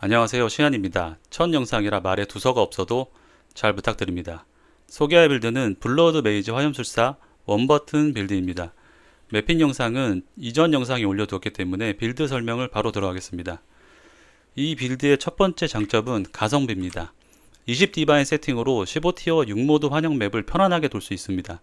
안녕하세요, 시안입니다. 첫 영상이라 말에 두서가 없어도 잘 부탁드립니다. 소개할 빌드는 블러드 메이즈 화염술사 원버튼 빌드입니다. 매핑 영상은 이전 영상에 올려두었기 때문에 빌드 설명을 바로 들어가겠습니다. 이 빌드의 첫 번째 장점은 가성비입니다. 20디바인 세팅으로 15티어 6모드 환영 맵을 편안하게 돌 수 있습니다.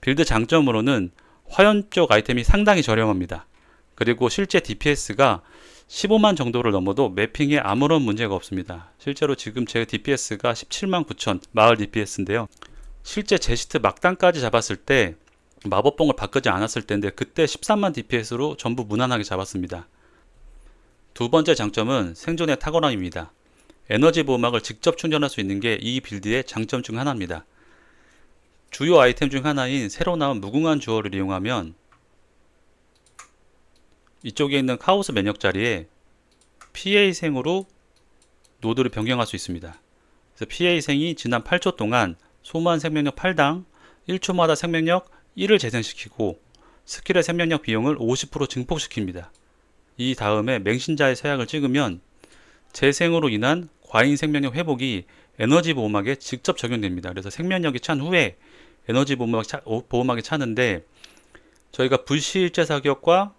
빌드 장점으로는 화염 쪽 아이템이 상당히 저렴합니다. 그리고 실제 DPS가 15만 정도를 넘어도 매핑에 아무런 문제가 없습니다. 실제로 지금 제 DPS가 17만 9천 마을 DPS인데요. 실제 제시트 막단까지 잡았을 때 마법봉을 바꾸지 않았을 때인데 그때 13만 DPS로 전부 무난하게 잡았습니다. 두 번째 장점은 생존의 탁월함입니다. 에너지 보호막을 직접 충전할 수 있는 게 이 빌드의 장점 중 하나입니다. 주요 아이템 중 하나인 새로 나온 무궁한 주얼을 이용하면 이쪽에 있는 카오스 면역 자리에 피해희생으로 노드를 변경할 수 있습니다. 그래서 피해희생이 지난 8초 동안 소모한 생명력 8당 1초마다 생명력 1을 재생시키고 스킬의 생명력 비용을 50% 증폭시킵니다. 이 다음에 맹신자의 서약을 찍으면 재생으로 인한 과잉 생명력 회복이 에너지 보호막에 직접 적용됩니다. 그래서 생명력이 찬 후에 에너지 보호막이 차는데 저희가 불시일제 사격과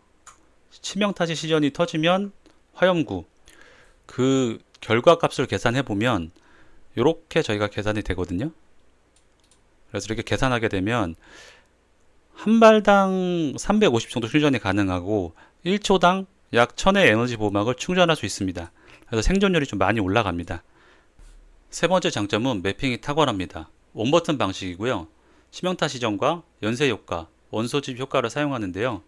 치명타시 시전이 터지면 화염구 그 결과값을 계산해 보면 이렇게 저희가 계산이 되거든요. 그래서 이렇게 계산하게 되면 한 발당 350 정도 충전이 가능하고 1초당 약 1000의 에너지 보호막을 충전할 수 있습니다. 그래서 생존율이 좀 많이 올라갑니다. 세 번째 장점은 매핑이 탁월합니다. 원버튼 방식이고요. 치명타 시전과 연쇄 효과, 원소 주입 효과를 사용하는데요.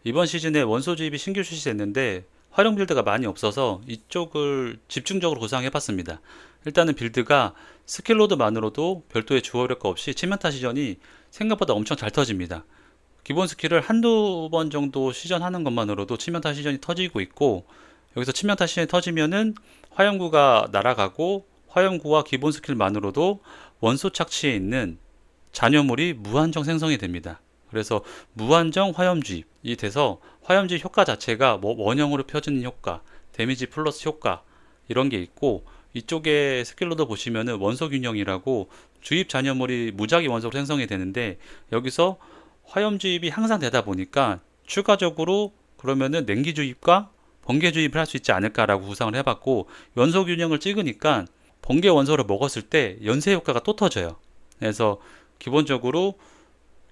이번 시즌에 원소 주입이 신규 출시됐는데 활용 빌드가 많이 없어서 이쪽을 집중적으로 구상해봤습니다. 일단은 빌드가 스킬로드만으로도 별도의 주얼 효과 없이 치명타 시전이 생각보다 엄청 잘 터집니다. 기본 스킬을 한두 번 정도 시전하는 것만으로도 치명타 시전이 터지고 있고, 여기서 치명타 시전이 터지면은 화염구가 날아가고 화염구와 기본 스킬만으로도 원소 착취에 있는 잔여물이 무한정 생성이 됩니다. 그래서 무한정 화염주입이 돼서 화염주입 효과 자체가 뭐 원형으로 펴지는 효과, 데미지 플러스 효과 이런 게 있고, 이쪽에 스킬로도 보시면은 원소 균형이라고 주입 잔여물이 무작위 원소로 생성이 되는데 여기서 화염주입이 항상 되다 보니까 추가적으로 그러면은 냉기 주입과 번개 주입을 할 수 있지 않을까라고 구상을 해봤고, 원소 균형을 찍으니까 번개 원소를 먹었을 때 연쇄 효과가 또 터져요. 그래서 기본적으로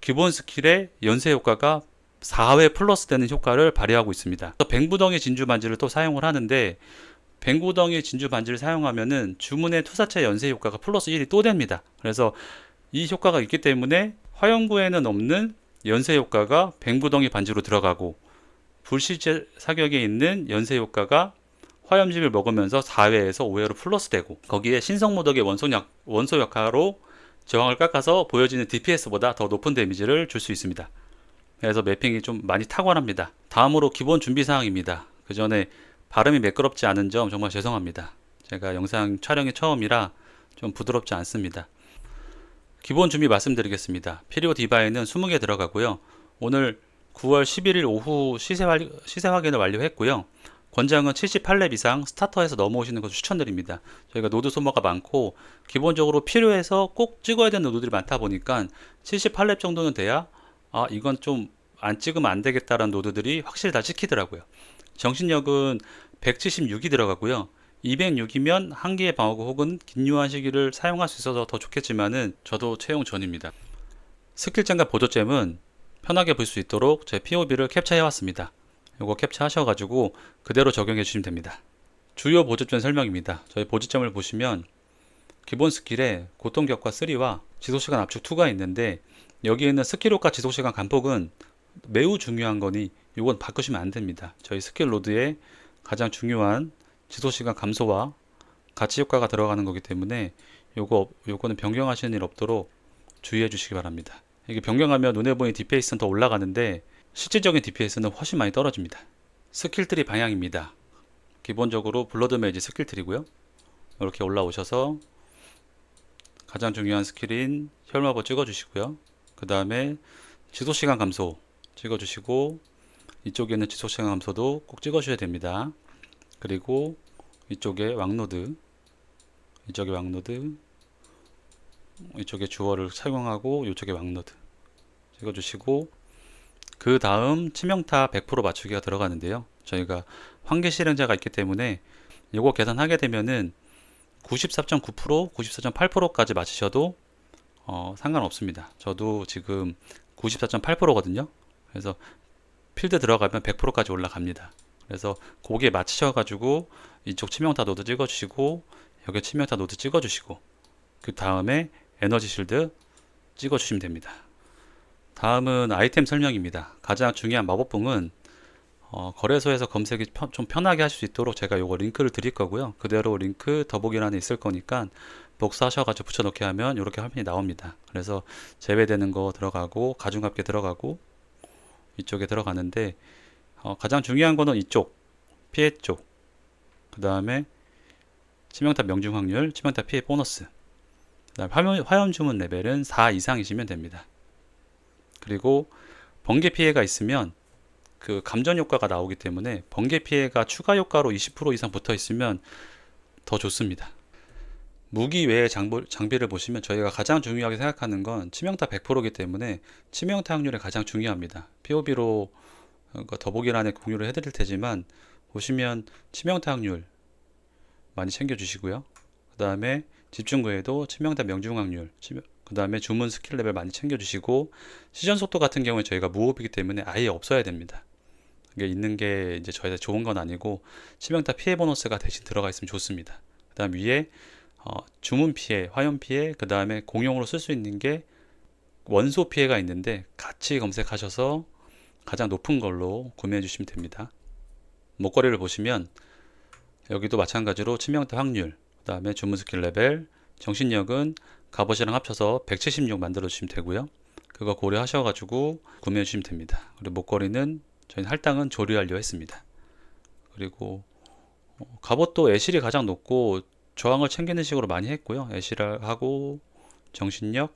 기본 스킬의 연쇄 효과가 4회 플러스 되는 효과를 발휘하고 있습니다. 뱅구덩이 진주 반지를 또 사용을 하는데, 뱅구덩이 진주 반지를 사용하면은 주문의 투사체 연쇄 효과가 플러스 1이 또 됩니다. 그래서 이 효과가 있기 때문에 화염구에는 없는 연쇄 효과가 뱅구덩이 반지로 들어가고, 불시체 사격에 있는 연쇄 효과가 화염집을 먹으면서 4회에서 5회로 플러스 되고, 거기에 신성모독의 원소 역화로 저항을 깎아서 보여지는 DPS보다 더 높은 데미지를 줄 수 있습니다. 그래서 매핑이 좀 많이 탁월합니다. 다음으로 기본 준비사항입니다. 그 전에 발음이 매끄럽지 않은 점 정말 죄송합니다. 제가 영상 촬영이 처음이라 좀 부드럽지 않습니다. 기본 준비 말씀드리겠습니다. 필요 디바인은 20개 들어가고요. 오늘 9월 11일 오후 시세 확인을 완료했고요. 권장은 78렙 이상 스타터에서 넘어오시는 것을 추천드립니다. 저희가 노드 소모가 많고 기본적으로 필요해서 꼭 찍어야 되는 노드들이 많다 보니까 78렙 정도는 돼야 이건 좀 안 찍으면 안 되겠다라는 노드들이 확실히 다 찍히더라고요. 정신력은 176이 들어가고요. 206이면 한기의 방어구 혹은 긴요한 시기를 사용할 수 있어서 더 좋겠지만은 저도 채용 전입니다. 스킬잼과 보조잼은 편하게 볼 수 있도록 제 POB를 캡처해 왔습니다. 이거 캡처하셔가지고 그대로 적용해 주시면 됩니다. 주요 보조점 설명입니다. 저희 보조점을 보시면 기본 스킬에 고통격과 3와 지속시간 압축 2가 있는데, 여기에 있는 스킬 효과 지속시간 간폭은 매우 중요한 거니 이건 바꾸시면 안 됩니다. 저희 스킬 로드에 가장 중요한 지속시간 감소와 가치 효과가 들어가는 거기 때문에 요거는 변경하시는 일 없도록 주의해 주시기 바랍니다. 이게 변경하면 눈에 보이는 DPS는 더 올라가는데 실질적인 DPS는 훨씬 많이 떨어집니다. 스킬트리 방향입니다. 기본적으로 블러드 메이지 스킬트리고요. 이렇게 올라오셔서 가장 중요한 스킬인 혈마보 찍어주시고요. 그 다음에 지속시간 감소 찍어주시고, 이쪽에 있는 지속시간 감소도 꼭 찍어주셔야 됩니다. 그리고 이쪽에 왕노드, 이쪽에 왕노드, 이쪽에 주어를 착용하고 이쪽에 왕노드 찍어주시고, 그 다음 치명타 100% 맞추기가 들어가는데요. 저희가 환기 실행자가 있기 때문에 이거 계산하게 되면은 94.9%, 94.8%까지 맞추셔도 상관없습니다. 저도 지금 94.8%거든요. 그래서 필드 들어가면 100%까지 올라갑니다. 그래서 거기에 맞추셔가지고 이쪽 치명타 노드 찍어주시고, 여기 치명타 노드 찍어주시고, 그 다음에 에너지 실드 찍어주시면 됩니다. 다음은 아이템 설명입니다. 가장 중요한 마법봉은 거래소에서 검색이 좀 편하게 하실 수 있도록 제가 요거 링크를 드릴 거고요. 그대로 링크 더보기란에 있을 거니까 복사하셔가지고 붙여넣기 하면 이렇게 화면이 나옵니다. 그래서 제외되는 거 들어가고, 가중합계 들어가고, 이쪽에 들어가는데 가장 중요한 거는 이쪽 피해 쪽, 그 다음에 치명타 명중 확률, 치명타 피해 보너스, 그 다음에 화염 주문 레벨은 4 이상이시면 됩니다. 그리고 번개 피해가 있으면 그 감전 효과가 나오기 때문에 번개 피해가 추가 효과로 20% 이상 붙어 있으면 더 좋습니다. 무기 외의 장비를 보시면 저희가 가장 중요하게 생각하는 건 치명타 100%이기 때문에 치명타 확률이 가장 중요합니다. POB로 더보기란에 공유를 해드릴 테지만 보시면 치명타 확률 많이 챙겨주시고요. 그 다음에 집중구에도 치명타 명중 확률, 그 다음에 주문 스킬 레벨 많이 챙겨주시고, 시전 속도 같은 경우에 저희가 무호흡이기 때문에 아예 없어야 됩니다. 이게 있는 게 이제 저희한테 좋은 건 아니고 치명타 피해 보너스가 대신 들어가 있으면 좋습니다. 그 다음 위에 주문 피해, 화염 피해, 그 다음에 공용으로 쓸 수 있는 게 원소 피해가 있는데 같이 검색하셔서 가장 높은 걸로 구매해 주시면 됩니다. 목걸이를 보시면 여기도 마찬가지로 치명타 확률, 그 다음에 주문 스킬 레벨, 정신력은 갑옷이랑 합쳐서 176 만들어 주시면 되고요. 그거 고려하셔 가지고 구매해 주시면 됩니다. 그리고 목걸이는 저희는 할당은 조리하려 했습니다. 그리고 갑옷도 애실이 가장 높고 저항을 챙기는 식으로 많이 했고요. 애실하고 정신력,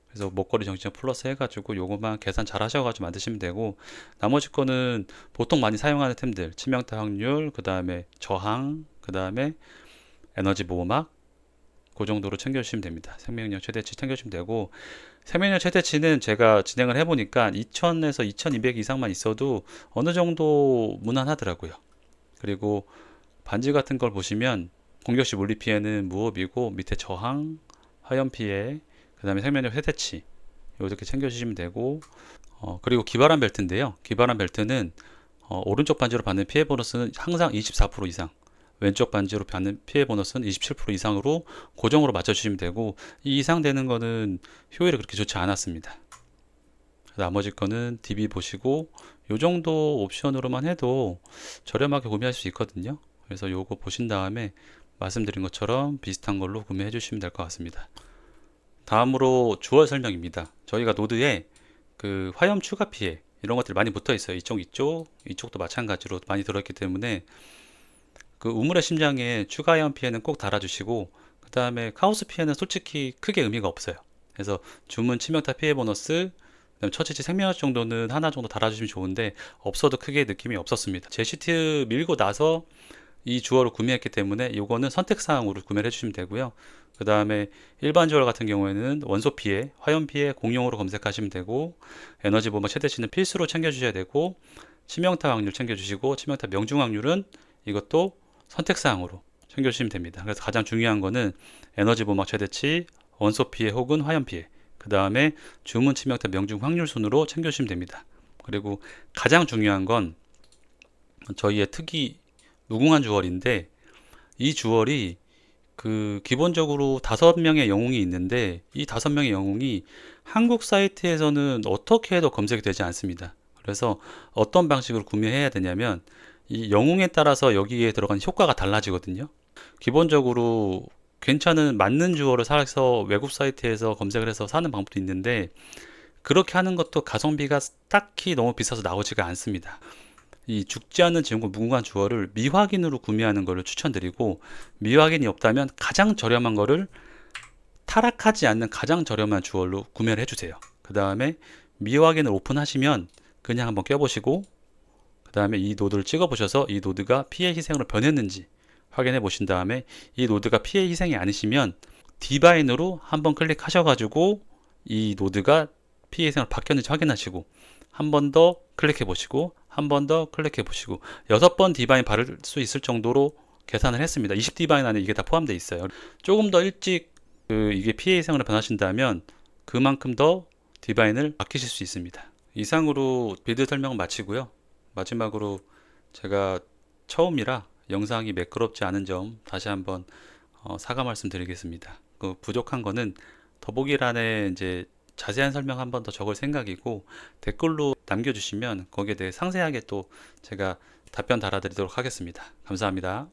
그래서 목걸이 정신력 플러스 해가지고 요것만 계산 잘 하셔가지고 만드시면 되고, 나머지 거는 보통 많이 사용하는 템들, 치명타 확률, 그 다음에 저항, 그 다음에 에너지 보호막, 그 정도로 챙겨주시면 됩니다. 생명력 최대치 챙겨주시면 되고, 생명력 최대치는 제가 진행을 해보니까 2000에서 2200 이상만 있어도 어느 정도 무난하더라고요. 그리고 반지 같은 걸 보시면 공격시 물리 피해는 무호흡이고, 밑에 저항, 화염 피해, 그 다음에 생명력 최대치 이렇게 챙겨주시면 되고, 그리고 기발한 벨트인데요. 기발한 벨트는 오른쪽 반지로 받는 피해 보너스는 항상 24% 이상, 왼쪽 반지로 받는 피해 보너스는 27% 이상으로 고정으로 맞춰주시면 되고, 이 이상 되는 거는 효율이 그렇게 좋지 않았습니다. 나머지 거는 DB 보시고 요 정도 옵션으로만 해도 저렴하게 구매할 수 있거든요. 그래서 요거 보신 다음에 말씀드린 것처럼 비슷한 걸로 구매해 주시면 될 것 같습니다. 다음으로 주얼 설명입니다. 저희가 노드에 그 화염 추가 피해 이런 것들이 많이 붙어 있어요. 이쪽도 마찬가지로 많이 들어있기 때문에 그 우물의 심장에 추가 화염 피해는 꼭 달아주시고, 그 다음에 카오스 피해는 솔직히 크게 의미가 없어요. 그래서 주문 치명타 피해 보너스, 그다음 처치치 생명력 정도는 하나 정도 달아주시면 좋은데 없어도 크게 느낌이 없었습니다. 제 시트 밀고 나서 이 주얼을 구매했기 때문에 이거는 선택사항으로 구매를 해주시면 되고요. 그 다음에 일반 주얼 같은 경우에는 원소 피해, 화염 피해 공용으로 검색하시면 되고, 에너지 보호 최대치는 필수로 챙겨주셔야 되고, 치명타 확률 챙겨주시고, 치명타 명중 확률은 이것도 선택사항으로 챙겨주시면 됩니다. 그래서 가장 중요한 거는 에너지 보호막 최대치, 원소 피해 혹은 화염 피해, 그 다음에 주문 치명타 명중 확률 순으로 챙겨주시면 됩니다. 그리고 가장 중요한 건 저희의 특이 무궁한 주얼인데, 이 주얼이 그 기본적으로 5명의 영웅이 있는데 이 5명의 영웅이 한국 사이트에서는 어떻게 해도 검색이 되지 않습니다. 그래서 어떤 방식으로 구매해야 되냐면 이 영웅에 따라서 여기에 들어간 효과가 달라지거든요. 기본적으로 괜찮은 맞는 주얼을 사서 외국 사이트에서 검색을 해서 사는 방법도 있는데, 그렇게 하는 것도 가성비가 딱히 너무 비싸서 나오지가 않습니다. 이 죽지 않는 지원군 무궁한 주얼을 미확인으로 구매하는 것을 추천드리고, 미확인이 없다면 가장 저렴한 거를 타락하지 않는 가장 저렴한 주얼로 구매를 해주세요. 그 다음에 미확인을 오픈하시면 그냥 한번 껴보시고, 그 다음에 이 노드를 찍어 보셔서 이 노드가 피해 희생으로 변했는지 확인해 보신 다음에 이 노드가 피해 희생이 아니시면 디바인으로 한번 클릭하셔가지고 이 노드가 피해 희생으로 바뀌었는지 확인하시고 한 번 더 클릭해 보시고 한 번 더 클릭해 보시고 6번 디바인 바를 수 있을 정도로 계산을 했습니다. 20 디바인 안에 이게 다 포함되어 있어요. 조금 더 일찍 이게 피해 희생으로 변하신다면 그만큼 더 디바인을 아끼실 수 있습니다. 이상으로 빌드 설명 마치고요. 마지막으로 제가 처음이라 영상이 매끄럽지 않은 점 다시 한번 사과 말씀 드리겠습니다. 그 부족한 거는 더보기란에 이제 자세한 설명 한 번 더 적을 생각이고 댓글로 남겨주시면 거기에 대해 상세하게 또 제가 답변 달아드리도록 하겠습니다. 감사합니다.